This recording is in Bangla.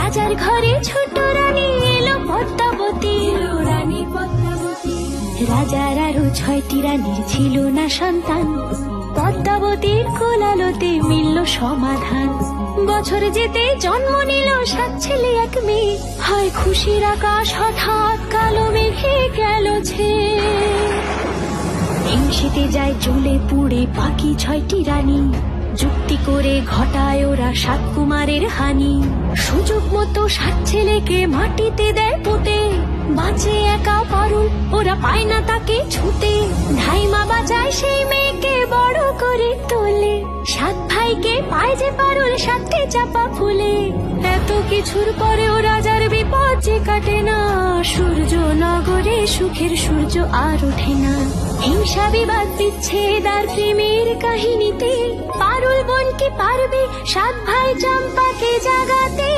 রাজার ঘরে ছোট রানী এলো পদ্মাবতী, রানী পদ্মাবতী। রাজার আরো 6টি রানীর ছিল না সন্তান, পদ্মাবতীর কোলালোতে মিলল সমাধান। বছর যেতে জন্ম নিল 7 ছেলে 1 মেয়ে, হয় খুশির আকাশ হঠাৎ কালো মেঘে গেল ছেয়ে। হিংসেতে যায় জ্বলে পুড়ে বাকি 6টি রানী, যুক্তি করে ঘটায় ওরা 7 কুমারের হানি। সুযোগ মতো 7 ছেলেকে মাটিতে দেয় পুঁতে, বাঁচে একা পারুল, ওরা পায় না তাকে ছুতে। ধাইমা বাঁচায় সেই মেয়েকে বড় করে তোলে, 7 ভাইকে পায় যে পারুল 7টে চাপা ফুলে। এত কিছুর পরেও রাজার বিপদ যে কাটে না, সূর্য নগরে সুখের সূর্য আর ওঠে না। হিংসা বিবাদ বিচ্ছেদ আর প্রেমের কাহিনীতে পারুল বোন কি পারবে 7 ভাই চম্পাকে জাগাতে।